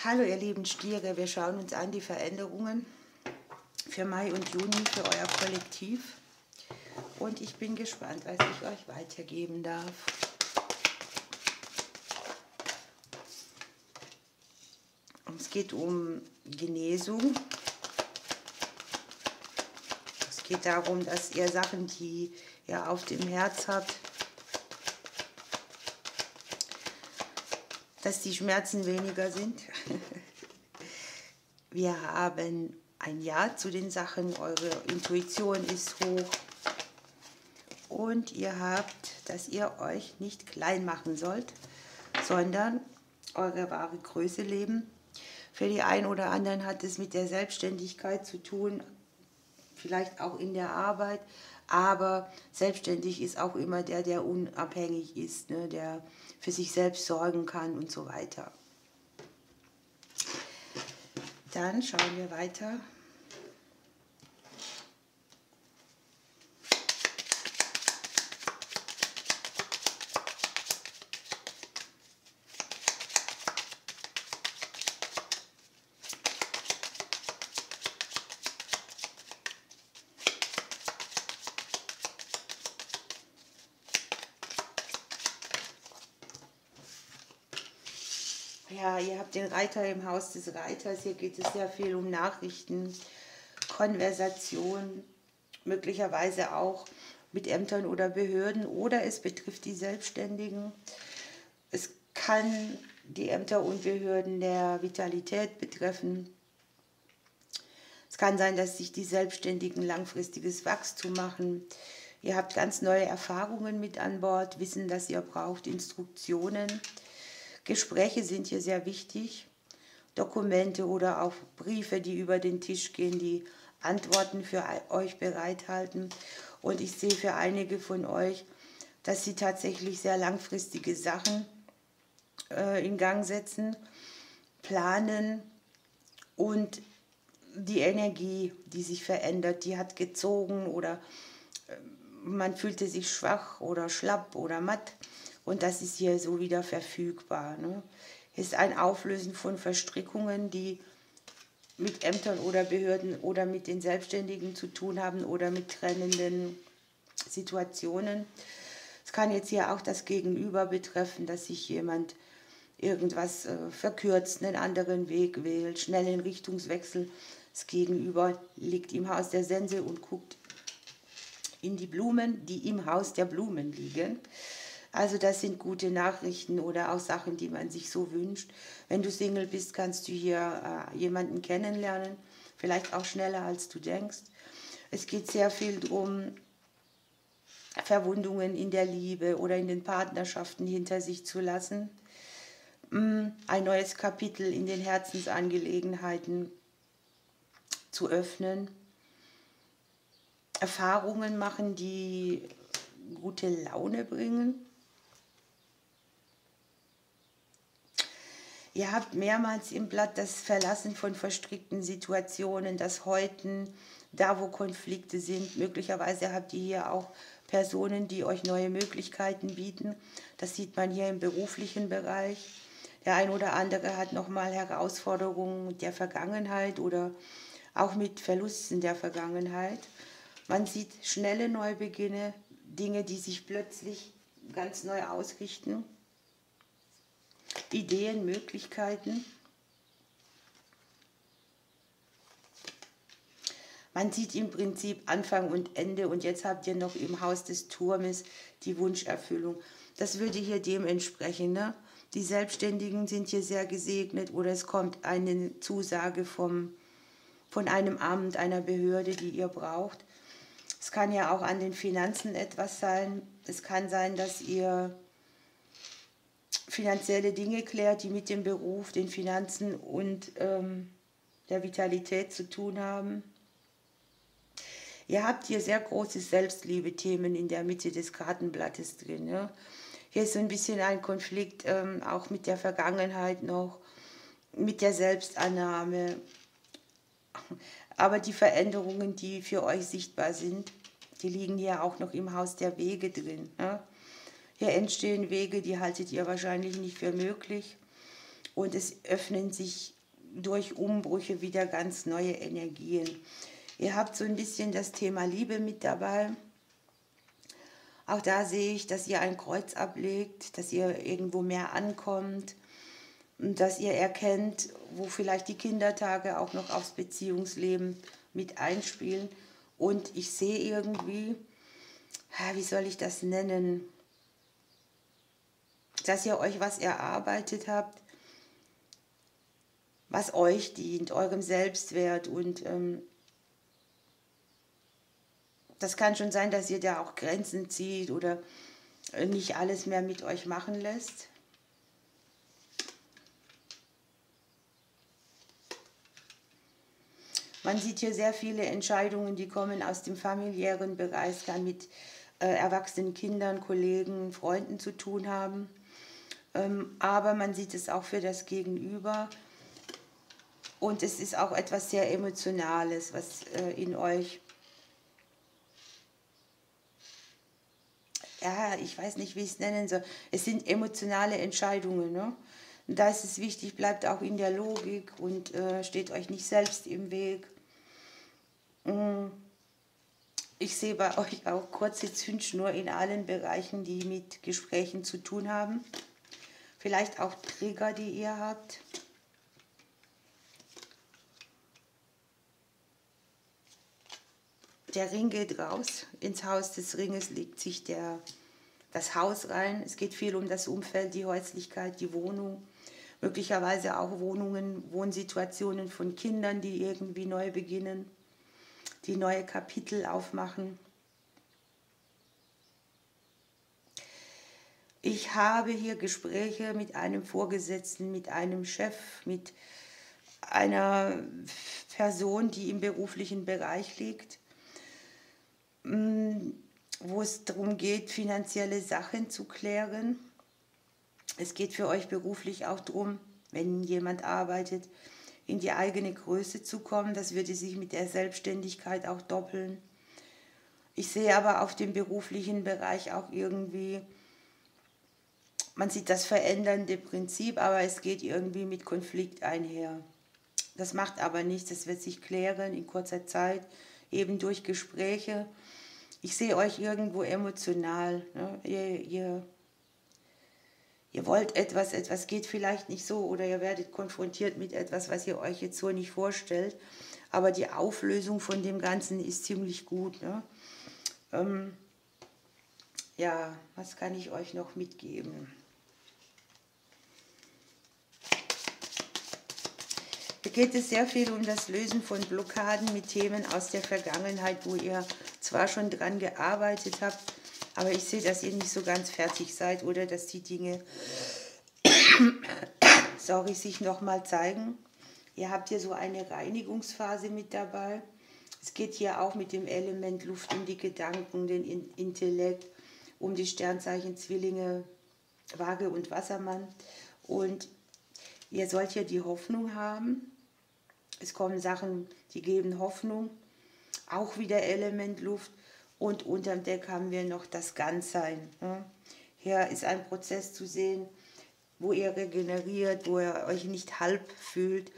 Hallo ihr lieben Stiere, wir schauen uns an die Veränderungen für Mai und Juni für euer Kollektiv und ich bin gespannt, was ich euch weitergeben darf. Es geht um Genesung. Es geht darum, dass ihr Sachen, die ihr auf dem Herz habt, dass die Schmerzen weniger sind. Wir haben ein Ja zu den Sachen, eure Intuition ist hoch und ihr habt, dass ihr euch nicht klein machen sollt, sondern eure wahre Größe leben. Für die einen oder anderen hat es mit der Selbstständigkeit zu tun, vielleicht auch in der Arbeit, aber selbstständig ist auch immer der, der unabhängig ist, ne, der für sich selbst sorgen kann und so weiter. Dann schauen wir weiter. Ja, ihr habt den Reiter im Haus des Reiters. Hier geht es sehr viel um Nachrichten, Konversation, möglicherweise auch mit Ämtern oder Behörden oder es betrifft die Selbstständigen. Es kann die Ämter und Behörden der Vitalität betreffen. Es kann sein, dass sich die Selbstständigen langfristiges Wachstum machen. Ihr habt ganz neue Erfahrungen mit an Bord, Wissen, das ihr braucht, Instruktionen. Gespräche sind hier sehr wichtig, Dokumente oder auch Briefe, die über den Tisch gehen, die Antworten für euch bereithalten. Und ich sehe für einige von euch, dass sie tatsächlich sehr langfristige Sachen in Gang setzen, planen und die Energie, die sich verändert, die hat gezogen oder man fühlte sich schwach oder schlapp oder matt. Und das ist hier so wieder verfügbar. Ne? Es ist ein Auflösen von Verstrickungen, die mit Ämtern oder Behörden oder mit den Selbstständigen zu tun haben oder mit trennenden Situationen. Es kann jetzt hier auch das Gegenüber betreffen, dass sich jemand irgendwas verkürzt, einen anderen Weg wählt, schnellen Richtungswechsel. Das Gegenüber liegt im Haus der Sense und guckt in die Blumen, die im Haus der Blumen liegen. Also das sind gute Nachrichten oder auch Sachen, die man sich so wünscht. Wenn du Single bist, kannst du hier jemanden kennenlernen, vielleicht auch schneller als du denkst. Es geht sehr viel darum, Verwundungen in der Liebe oder in den Partnerschaften hinter sich zu lassen. Ein neues Kapitel in den Herzensangelegenheiten zu öffnen. Erfahrungen machen, die gute Laune bringen. Ihr habt mehrmals im Blatt das Verlassen von verstrickten Situationen, das Häuten, da wo Konflikte sind. Möglicherweise habt ihr hier auch Personen, die euch neue Möglichkeiten bieten. Das sieht man hier im beruflichen Bereich. Der ein oder andere hat nochmal Herausforderungen der Vergangenheit oder auch mit Verlusten der Vergangenheit. Man sieht schnelle Neubeginne, Dinge, die sich plötzlich ganz neu ausrichten. Ideen, Möglichkeiten. Man sieht im Prinzip Anfang und Ende und jetzt habt ihr noch im Haus des Turmes die Wunscherfüllung. Das würde hier dem entsprechen. Ne? Die Selbstständigen sind hier sehr gesegnet oder es kommt eine Zusage von einem Amt, einer Behörde, die ihr braucht. Es kann ja auch an den Finanzen etwas sein. Es kann sein, dass ihr finanzielle Dinge klärt, die mit dem Beruf, den Finanzen und der Vitalität zu tun haben. Ihr habt hier sehr große Selbstliebe-Themen in der Mitte des Kartenblattes drin. Ne? Hier ist so ein bisschen ein Konflikt auch mit der Vergangenheit noch, mit der Selbstannahme. Aber die Veränderungen, die für euch sichtbar sind, die liegen hier auch noch im Haus der Wege drin. Ne? Hier entstehen Wege, die haltet ihr wahrscheinlich nicht für möglich. und es öffnen sich durch Umbrüche wieder ganz neue Energien. Ihr habt so ein bisschen das Thema Liebe mit dabei. Auch da sehe ich, dass ihr ein Kreuz ablegt, dass ihr irgendwo mehr ankommt und dass ihr erkennt, wo vielleicht die Kindertage auch noch aufs Beziehungsleben mit einspielen. Und ich sehe irgendwie, wie soll ich das nennen, dass ihr euch was erarbeitet habt, was euch dient, eurem Selbstwert. Und das kann schon sein, dass ihr da auch Grenzen zieht oder nicht alles mehr mit euch machen lässt. Man sieht hier sehr viele Entscheidungen, die kommen aus dem familiären Bereich, kann mit erwachsenen Kindern, Kollegen, Freunden zu tun haben. Aber man sieht es auch für das Gegenüber. Und es ist auch etwas sehr Emotionales, was in euch, ja, ich weiß nicht, wie ich es nennen soll. Es sind emotionale Entscheidungen, ne? Und da ist es wichtig, bleibt auch in der Logik und steht euch nicht selbst im Weg. Ich sehe bei euch auch kurze Zündschnur in allen Bereichen, die mit Gesprächen zu tun haben. Vielleicht auch Trigger, die ihr habt. Der Ring geht raus. Ins Haus des Ringes legt sich das Haus rein. Es geht viel um das Umfeld, die Häuslichkeit, die Wohnung. Möglicherweise auch Wohnsituationen von Kindern, die irgendwie neu beginnen, die neue Kapitel aufmachen. Ich habe hier Gespräche mit einem Vorgesetzten, mit einem Chef, mit einer Person, die im beruflichen Bereich liegt, wo es darum geht, finanzielle Sachen zu klären. Es geht für euch beruflich auch darum, wenn jemand arbeitet, in die eigene Größe zu kommen. Das würde sich mit der Selbstständigkeit auch doppeln. Ich sehe aber auf dem beruflichen Bereich auch irgendwie, man sieht das verändernde Prinzip, aber es geht irgendwie mit Konflikt einher. Das macht aber nichts, das wird sich klären in kurzer Zeit, eben durch Gespräche. Ich sehe euch irgendwo emotional. Ne? Ihr wollt etwas geht vielleicht nicht so oder ihr werdet konfrontiert mit etwas, was ihr euch jetzt so nicht vorstellt. Aber die Auflösung von dem Ganzen ist ziemlich gut. Ne? Ja, was kann ich euch noch mitgeben? Hier geht es sehr viel um das Lösen von Blockaden mit Themen aus der Vergangenheit, wo ihr zwar schon dran gearbeitet habt, aber ich sehe, dass ihr nicht so ganz fertig seid oder dass die Dinge sich nochmal zeigen. Ihr habt hier so eine Reinigungsphase mit dabei. Es geht hier auch mit dem Element Luft um die Gedanken, den Intellekt, um die Sternzeichen Zwillinge, Waage und Wassermann. Und ihr sollt hier die Hoffnung haben. Es kommen Sachen, die geben Hoffnung. Auch wieder Element Luft. Und unterm Deck haben wir noch das Ganzsein. Hier ist ein Prozess zu sehen, wo ihr regeneriert, wo ihr euch nicht halb fühlt.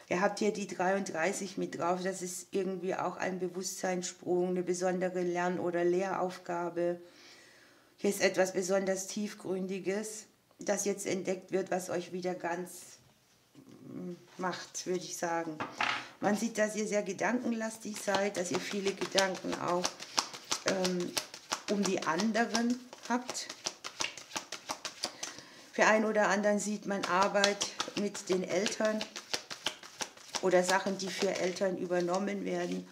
Ihr habt hier die 33 mit drauf. Das ist irgendwie auch ein Bewusstseinssprung, eine besondere Lern- oder Lehraufgabe. Hier ist etwas besonders Tiefgründiges, das jetzt entdeckt wird, was euch wieder ganz macht, würde ich sagen. Man sieht, dass ihr sehr gedankenlastig seid, dass ihr viele Gedanken auch um die anderen habt. Für einen oder anderen sieht man Arbeit mit den Eltern oder Sachen, die für Eltern übernommen werden.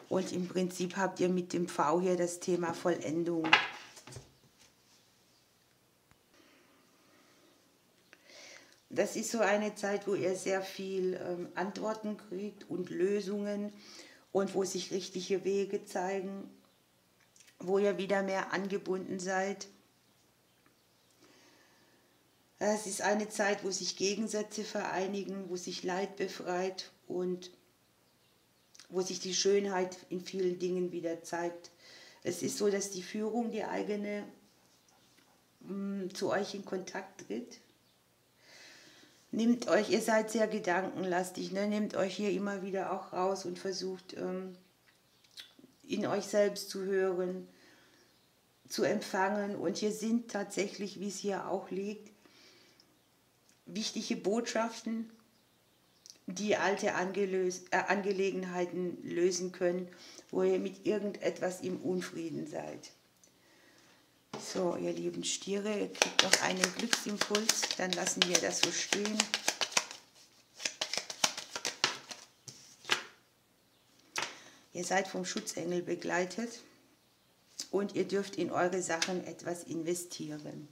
Und im Prinzip habt ihr mit dem V hier das Thema Vollendung. Das ist so eine Zeit, wo ihr sehr viel Antworten kriegt und Lösungen und wo sich richtige Wege zeigen, wo ihr wieder mehr angebunden seid. Es ist eine Zeit, wo sich Gegensätze vereinigen, wo sich Leid befreit und wo sich die Schönheit in vielen Dingen wieder zeigt. Es ist so, dass die Führung, die eigene, zu euch in Kontakt tritt. Nehmt euch, ihr seid sehr gedankenlastig, ne? Nehmt euch hier immer wieder auch raus und versucht in euch selbst zu hören, zu empfangen. Und hier sind tatsächlich, wie es hier auch liegt, wichtige Botschaften, die alte Angelegenheiten lösen können, wo ihr mit irgendetwas im Unfrieden seid. So, ihr lieben Stiere, ihr kriegt noch einen Glücksimpuls, dann lassen wir das so stehen. Ihr seid vom Schutzengel begleitet und ihr dürft in eure Sachen etwas investieren.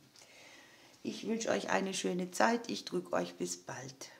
Ich wünsche euch eine schöne Zeit, ich drücke euch bis bald.